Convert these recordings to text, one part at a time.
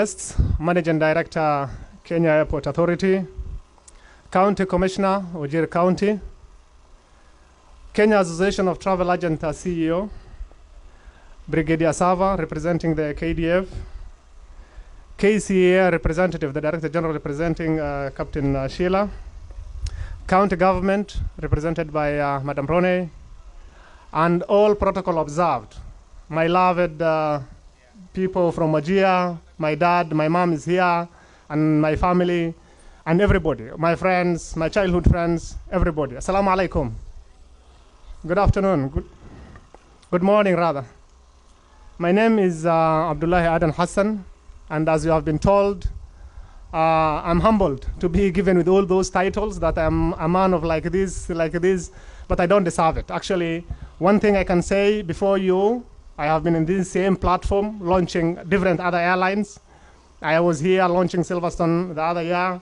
guests, Managing Director, Kenya Airport Authority, County Commissioner, Wajir County, Kenya Association of Travel Agents CEO, Brigadier Sava, representing the KDF, KCA representative, the Director General representing Captain Sheila, County Government represented by Madam Rone, and all protocol observed. My loved people from Wajir, my dad, my mom is here, and my family, and everybody, my friends, my childhood friends, everybody. Assalamu alaikum. Good afternoon. Good morning, rather. My name is Abdullahi Adan Hassan, and as you have been told, I'm humbled to be given with all those titles, that I'm a man of like this, but I don't deserve it. Actually, one thing I can say before you, I have been in this same platform launching different other airlines. I was here launching Silverstone the other year,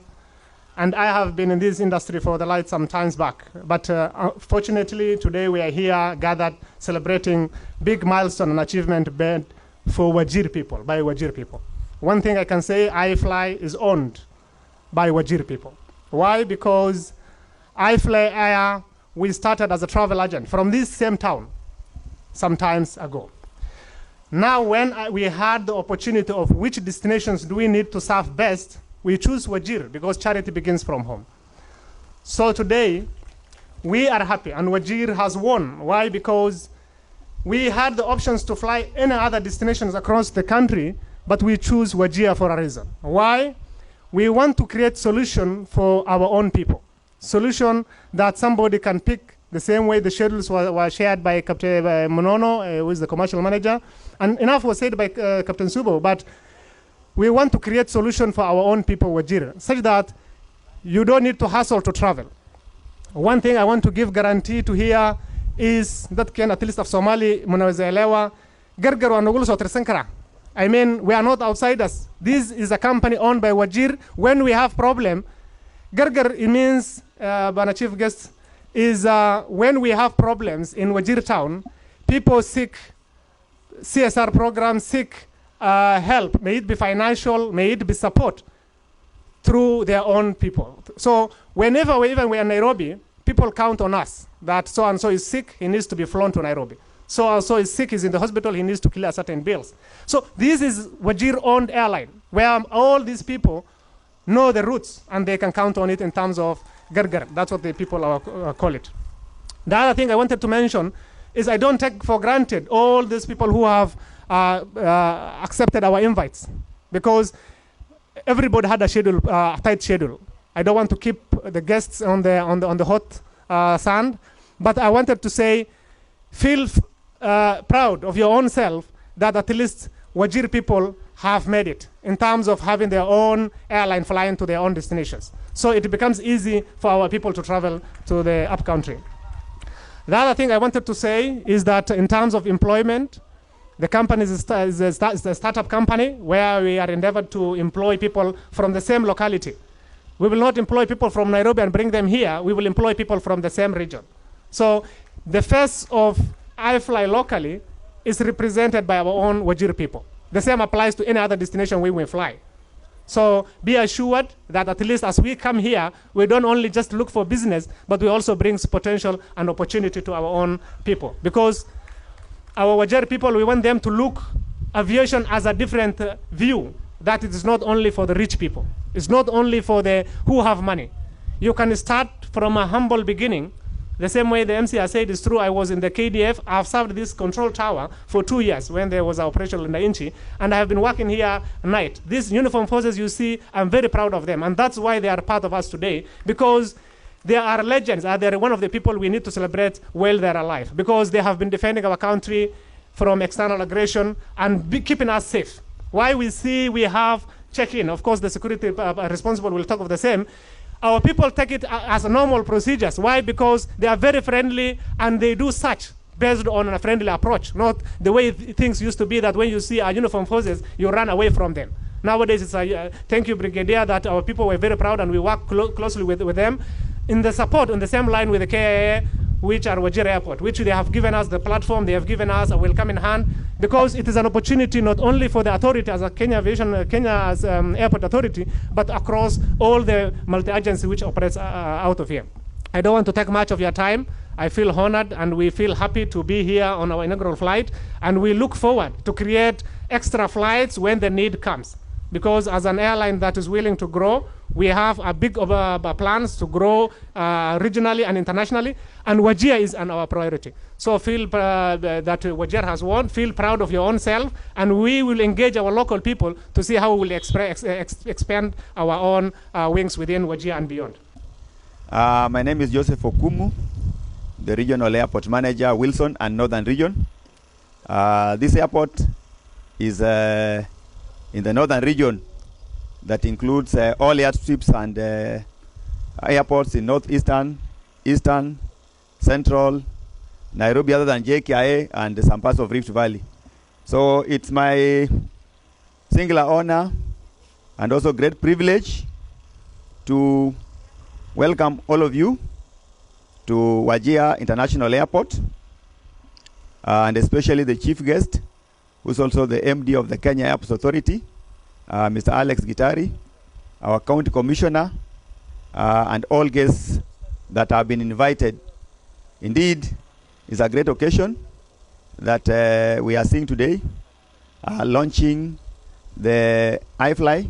and I have been in this industry for the light some times back. But fortunately, today we are here gathered celebrating big milestone and achievement made for Wajir people, by Wajir people. One thing I can say, iFly is owned by Wajir people. Why? Because iFly Air, we started as a travel agent from this same town some times ago. Now, when we had the opportunity of which destinations do we need to serve best, we choose Wajir, because charity begins from home. So today, we are happy, and Wajir has won. Why? Because we had the options to fly any other destinations across the country, but we choose Wajir for a reason. Why? We want to create solution for our own people. Solution that somebody can pick the same way the schedules were shared by Captain Monono, who is the commercial manager, and enough was said by Captain Subo, but we want to create solution for our own people, Wajir, such that you don't need to hustle to travel. One thing I want to give guarantee to here is that can at least of Somali munaweza gargar wa nugul so tersankara. I mean, we are not outsiders. This is a company owned by Wajir. When we have problem, gargar, it means, Bana Chief Guest, is when we have problems in Wajir town, people seek CSR programs, seek help, may it be financial, may it be support, through their own people. So whenever we are in Nairobi, people count on us that so-and-so is sick, he needs to be flown to Nairobi. So-and-so is sick, he's in the hospital, he needs to clear certain bills. So this is Wajir-owned airline, where all these people know the routes, and they can count on it in terms of gargar. That's what the people call it. The other thing I wanted to mention is I don't take for granted all these people who have accepted our invites, because everybody had a schedule, tight schedule. I don't want to keep the guests on the hot sand, but I wanted to say, feel proud of your own self that at least Wajir people have made it in terms of having their own airline flying to their own destinations. So it becomes easy for our people to travel to the upcountry. The other thing I wanted to say is that in terms of employment, the company is a startup company where we are endeavored to employ people from the same locality. We will not employ people from Nairobi and bring them here. We will employ people from the same region. So the face of iFly locally is represented by our own Wajir people. The same applies to any other destination we will fly. So be assured that at least as we come here, we don't only just look for business, but we also bring potential and opportunity to our own people. Because our Wajir people, we want them to look aviation as a different view, that it is not only for the rich people. It's not only for the who have money. You can start from a humble beginning. The same way the MC has said is true. I was in the KDF. I've served this control tower for 2 years when there was an operation in the Inchi, and I have been working here at night. These uniformed forces you see, I'm very proud of them, and that's why they are part of us today, because they are legends. They're one of the people we need to celebrate while they're alive, because they have been defending our country from external aggression and keeping us safe. Why we see we have check-in, of course the security responsible will talk of the same. Our people take it as a normal procedures. Why? Because they are very friendly and they do such based on a friendly approach, not the way things used to be that when you see our uniformed forces, you run away from them. Nowadays, it's a thank you, Brigadier, that our people were very proud and we work closely with them in the support on the same line with the KIA, which are Wajir Airport, which they have given us the platform, they have given us a welcoming hand. because it is an opportunity not only for the authority as a Kenya's airport authority, but across all the multi-agency which operates out of here. I don't want to take much of your time. I feel honored and we feel happy to be here on our inaugural flight, and we look forward to create extra flights when the need comes. Because as an airline that is willing to grow, we have a big plans to grow regionally and internationally, and Wajir is our priority. So feel that Wajir has won, feel proud of your own self, and we will engage our local people to see how we will expand our own wings within Wajir and beyond. My name is Joseph Okumu, the Regional Airport Manager, Wilson and Northern Region. This airport is in the Northern Region that includes all airstrips and airports in Northeastern, Eastern, Central, Nairobi other than JKIA, and some parts of Rift Valley. So it's my singular honor and also great privilege to welcome all of you to Wajir International Airport, and especially the chief guest, who's also the MD of the Kenya Airports Authority, Mr. Alex Gitari, our county commissioner, and all guests that have been invited. Indeed, it's a great occasion that we are seeing today, launching the iFly,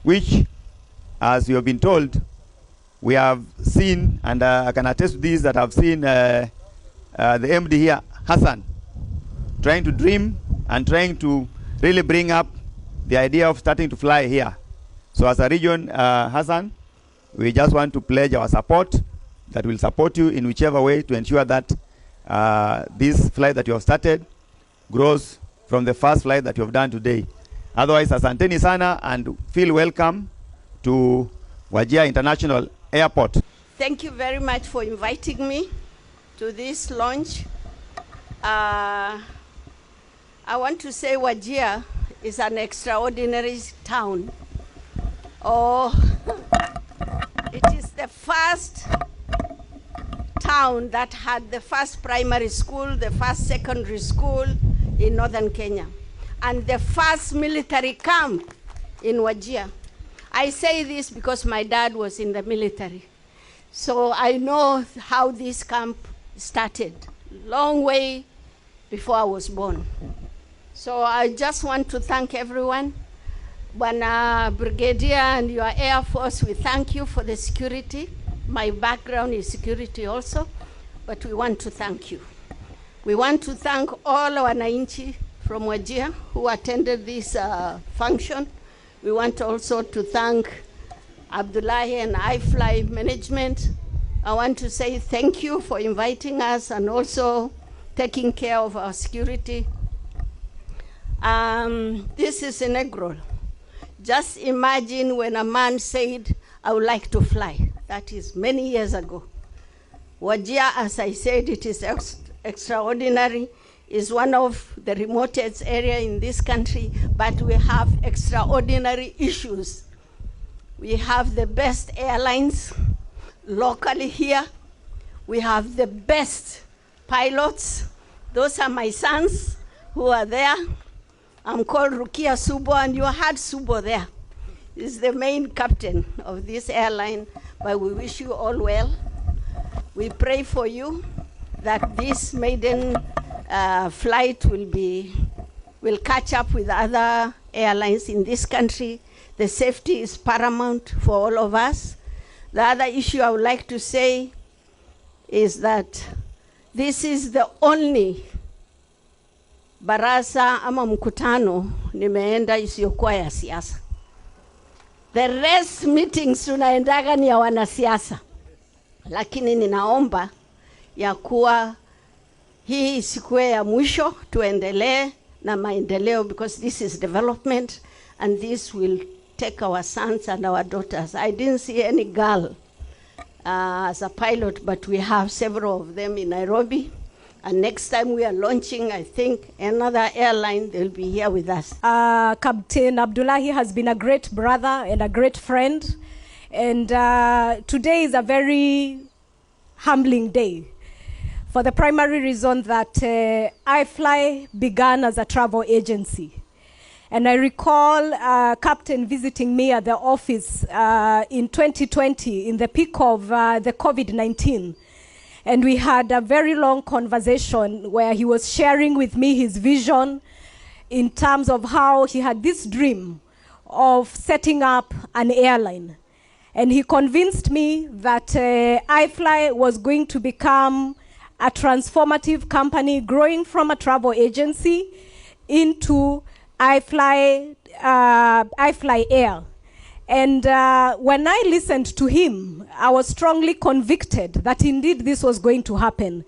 which, as you have been told, we have seen, and I can attest to this, that I've seen the MD here, Hassan, trying to dream and trying to really bring up the idea of starting to fly here. So as a region, Hassan, we just want to pledge our support, that will support you in whichever way to ensure that this flight that you have started grows from the first flight that you have done today. Otherwise, asanteni sana and feel welcome to Wajir International Airport. Thank you very much for inviting me to this launch. I want to say Wajir is an extraordinary town. It is the first town that had the first primary school, the first secondary school in northern Kenya, and the first military camp in Wajir. I say this because my dad was in the military. So I know how this camp started, long way before I was born. So I just want to thank everyone. Bwana Brigadier and your Air Force, we thank you for the security. My background is security also, but we want to thank you. We want to thank all our wananchi from Wajir who attended this function. We want also to thank Abdullahi and iFly management. I want to say thank you for inviting us and also taking care of our security. This is inaugural. Just imagine when a man said, I would like to fly. That is many years ago. Wajir, as I said, it is extraordinary. Is one of the remotest area in this country, but we have extraordinary issues. We have the best airlines locally here. We have the best pilots. Those are my sons who are there. I'm called Rukia Subo, and you had Subo there. He's the main captain of this airline, but we wish you all well. We pray for you that this maiden flight will catch up with other airlines in this country. The safety is paramount for all of us. The other issue I would like to say is that this is the only baraza ama mkutano nimeenda isiyokuwa ya siasa. The rest meetings tunaendaga ni ya wanasiasa. Lakini ninaomba ya kuwa hii isikuwe ya mwisho, tuendelee na maendeleo, because this is development and this will take our sons and our daughters. I didn't see any girl as a pilot, but we have several of them in Nairobi. And next time we are launching, I think, another airline, they'll be here with us. Captain Abdullahi has been a great brother and a great friend. And today is a very humbling day for the primary reason that iFly began as a travel agency. And I recall Captain visiting me at the office in 2020 in the peak of the COVID-19. And we had a very long conversation where he was sharing with me his vision in terms of how he had this dream of setting up an airline. And he convinced me that iFly was going to become a transformative company growing from a travel agency into iFly Air. And when I listened to him, I was strongly convicted that indeed this was going to happen.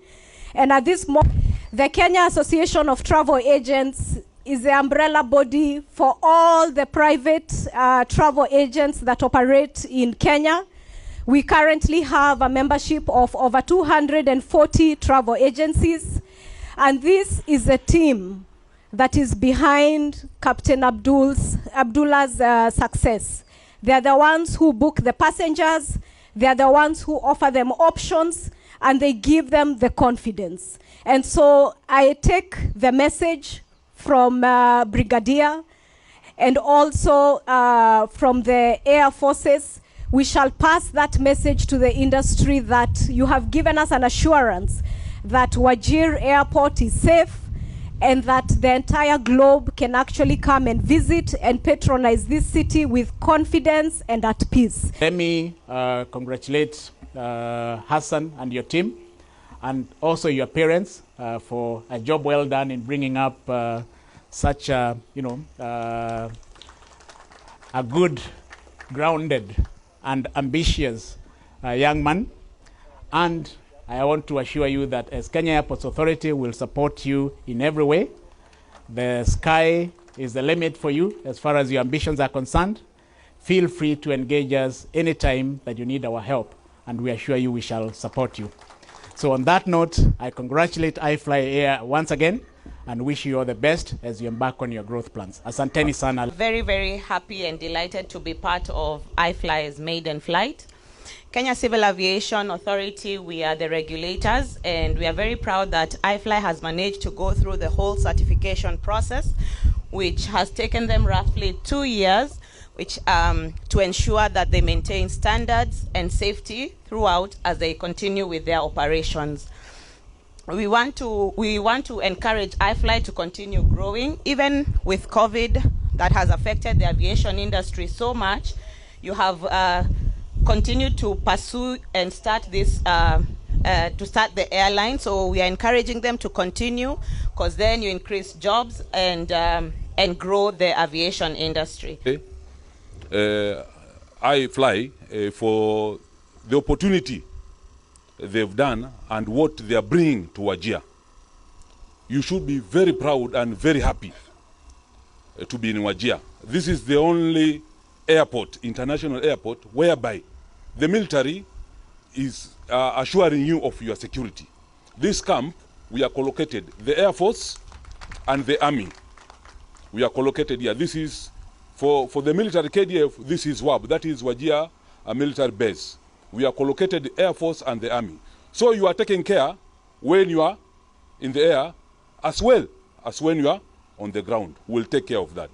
And at this moment, the Kenya Association of Travel Agents is the umbrella body for all the private travel agents that operate in Kenya. We currently have a membership of over 240 travel agencies. And this is a team that is behind Captain Abdullah's success. They are the ones who book the passengers, they are the ones who offer them options, and they give them the confidence. And so I take the message from Brigadier and also from the Air Forces. We shall pass that message to the industry that you have given us an assurance that Wajir Airport is safe, and that the entire globe can actually come and visit and patronize this city with confidence and at peace. Let me congratulate Hassan and your team, and also your parents for a job well done in bringing up such a, a good, grounded and ambitious young man. And I want to assure you that as Kenya Airports Authority will support you in every way. The sky is the limit for you as far as your ambitions are concerned. Feel free to engage us anytime that you need our help, and we assure you we shall support you. So on that note, I congratulate iFly Air once again and wish you all the best as you embark on your growth plans. Asanteni sana. Very, very happy and delighted to be part of iFly's maiden flight. Kenya Civil Aviation Authority, we are the regulators, and we are very proud that iFly has managed to go through the whole certification process, which has taken them roughly 2 years, which to ensure that they maintain standards and safety throughout as they continue with their operations. We want to encourage iFly to continue growing, even with COVID that has affected the aviation industry so much. You have continue to pursue and start this start the airline, so we are encouraging them to continue, because then you increase jobs and grow the aviation industry. I fly for the opportunity they've done and what they are bringing to Wajir. You should be very proud and very happy to be in Wajir. This is the only airport, international airport, whereby the military is assuring you of your security. This camp, we are collocated, the Air Force and the Army. We are collocated here. This is, for the military KDF, this is WAB, that is Wajir military base. We are collocated the Air Force and the Army. So you are taken care when you are in the air as well as when you are on the ground. We'll take care of that.